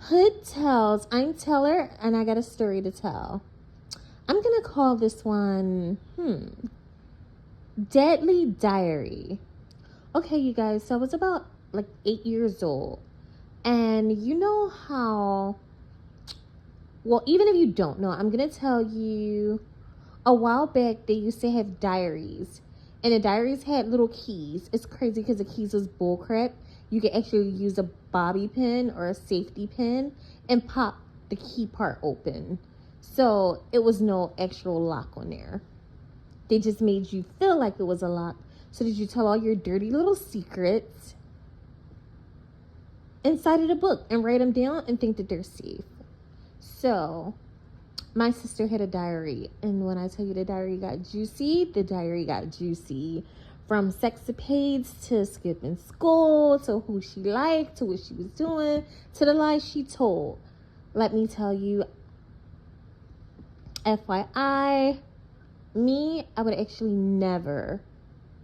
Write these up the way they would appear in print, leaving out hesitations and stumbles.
Hood Tells. I'm Teller, and I got a story to tell. I'm going to call this one, Deadly Diary. Okay, you guys, so I was about 8 years old. And you know how, well, even if you don't know, I'm going to tell you, a while back, they used to have diaries. And the diaries had little keys. It's crazy because the keys was bullcrap. You could actually use a bobby pin or a safety pin and pop the key part open. So it was no actual lock on there. They just made you feel like it was a lock so that you tell all your dirty little secrets inside of the book and write them down and think that they're safe. So my sister had a diary, and when I tell you the diary got juicy, the diary got juicy. From sexapades to skipping school, to who she liked, to what she was doing, to the lies she told. Let me tell you, FYI, I would actually never,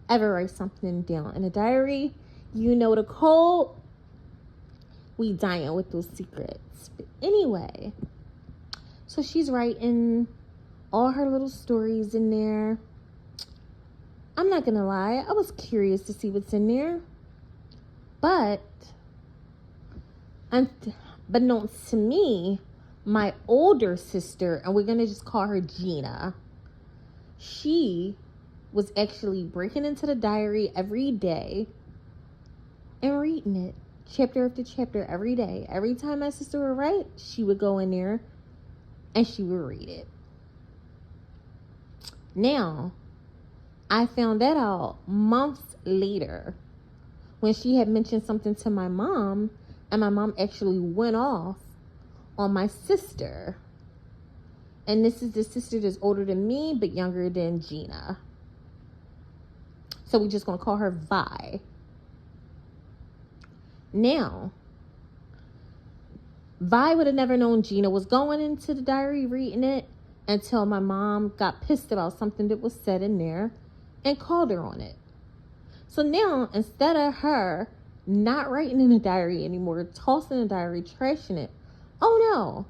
ever write something down in a diary. You know the code. We dying with those secrets. But anyway, so she's writing all her little stories in there. I'm not gonna lie, I was curious to see what's in there. But unbeknownst to me, my older sister, and we're gonna just call her Gina, she was actually breaking into the diary every day and reading it, chapter after chapter, every day. Every time my sister would write, she would go in there and she would read it. Now, I found that out months later when she had mentioned something to my mom, and my mom actually went off on my sister. And this is the sister that's older than me but younger than Gina. So we're just going to call her Vi. Now, Vi would have never known Gina was going into the diary reading it until my mom got pissed about something that was said in there and called her on it. So now, instead of her not writing in a diary anymore, tossing a diary, trashing it, oh no,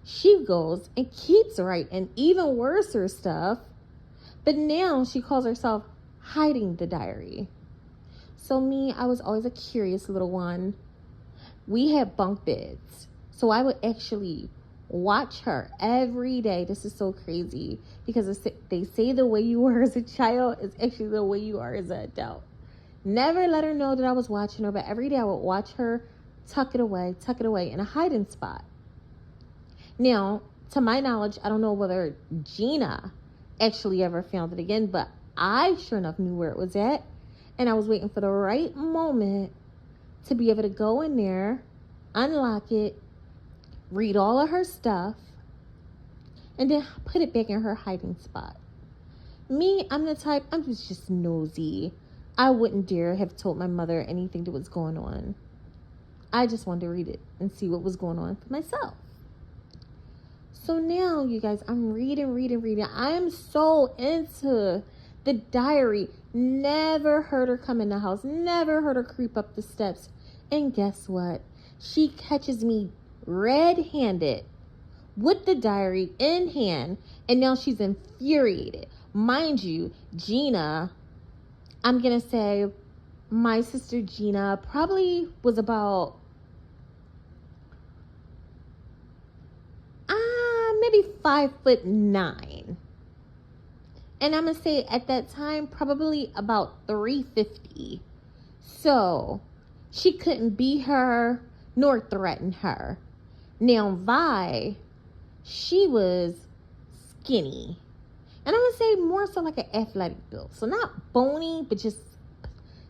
she goes and keeps writing even worse stuff, but now she calls herself hiding the diary. So me, I was always a curious little one. We had bunk beds, so I would actually watch her every day. This is so crazy because they say the way you were as a child is actually the way you are as an adult. Never let her know that I was watching her, but every day I would watch her tuck it away in a hiding spot. Now, to my knowledge, I don't know whether Gina actually ever found it again, but I sure enough knew where it was at, and I was waiting for the right moment to be able to go in there, unlock it, read all of her stuff, and then put it back in her hiding spot. Me, I'm the type, I'm just nosy. I wouldn't dare have told my mother anything that was going on. I just wanted to read it and see what was going on for myself. So now, you guys, I'm reading. I am so into the diary. Never heard her come in the house. Never heard her creep up the steps. And guess what? She catches me red-handed with the diary in hand, and now she's infuriated. Mind you, Gina, I'm gonna say my sister Gina probably was about maybe 5'9", and I'm gonna say at that time probably about 350. So she couldn't beat her nor threaten her. Now, Vi, she was skinny. And I'm going to say more so like an athletic build. So not bony, but just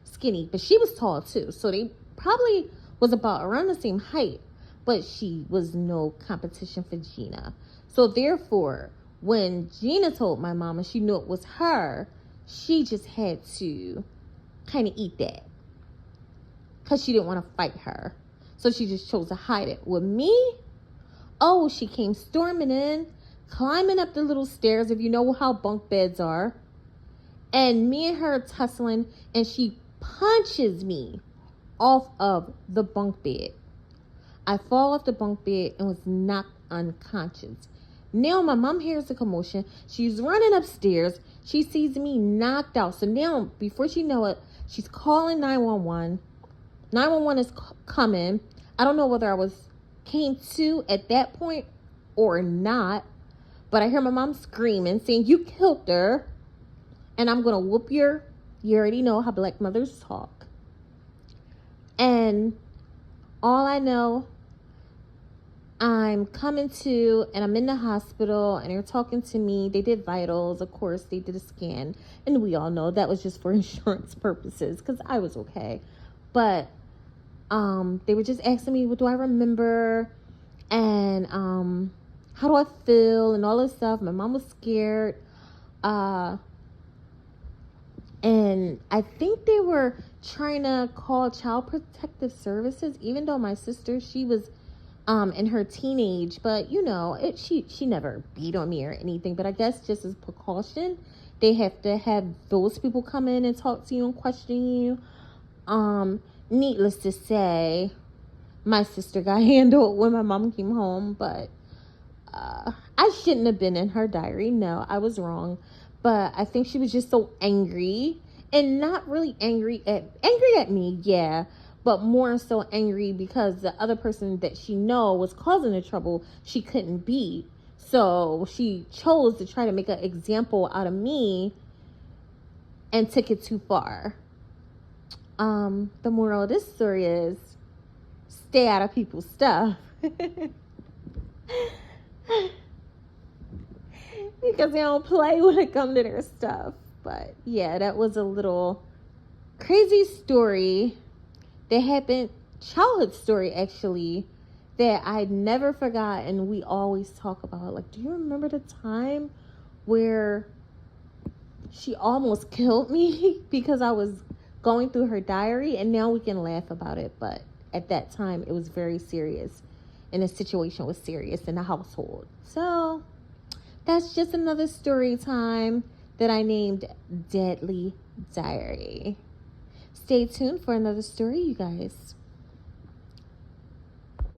skinny. But she was tall too. So they probably was about around the same height. But she was no competition for Gina. So therefore, when Gina told my mama she knew it was her, she just had to kind of eat that. Because she didn't want to fight her. So she just chose to hide it. With me, oh, she came storming in, climbing up the little stairs, if you know how bunk beds are. And me and her tussling, and she punches me off of the bunk bed. I fall off the bunk bed and was knocked unconscious. Now my mom hears the commotion. She's running upstairs. She sees me knocked out. So now, before she know it, she's calling 911. 911 is coming. I don't know whether I came to at that point or not, but I hear my mom screaming, saying, "You killed her, and I'm gonna whoop you already know how black mothers talk." And all I know, I'm coming to, and I'm in the hospital, and they're talking to me. They did vitals, of course. They did a scan, and we all know that was just for insurance purposes, because I was okay. But they were just asking me, what do I remember, and how do I feel, and all this stuff. My mom was scared, and I think they were trying to call Child Protective Services, even though my sister, she was in her teenage, but you know, she never beat on me or anything, but I guess just as precaution, they have to have those people come in and talk to you and question you. Needless to say, my sister got handled when my mom came home, but I shouldn't have been in her diary. No, I was wrong. But I think she was just so angry, and not really angry at me, yeah, but more so angry because the other person that she know was causing the trouble, she couldn't beat. So she chose to try to make an example out of me and took it too far. The moral of this story is stay out of people's stuff. Because they don't play when it comes to their stuff. But yeah, that was a little crazy story that happened, childhood story actually, that I never forgot, and we always talk about. Like, do you remember the time where she almost killed me because I was going through her diary? And now we can laugh about it, but at that time it was very serious, and the situation was serious in the household. So that's just another story time that I named Deadly Diary. Stay tuned for another story, you guys.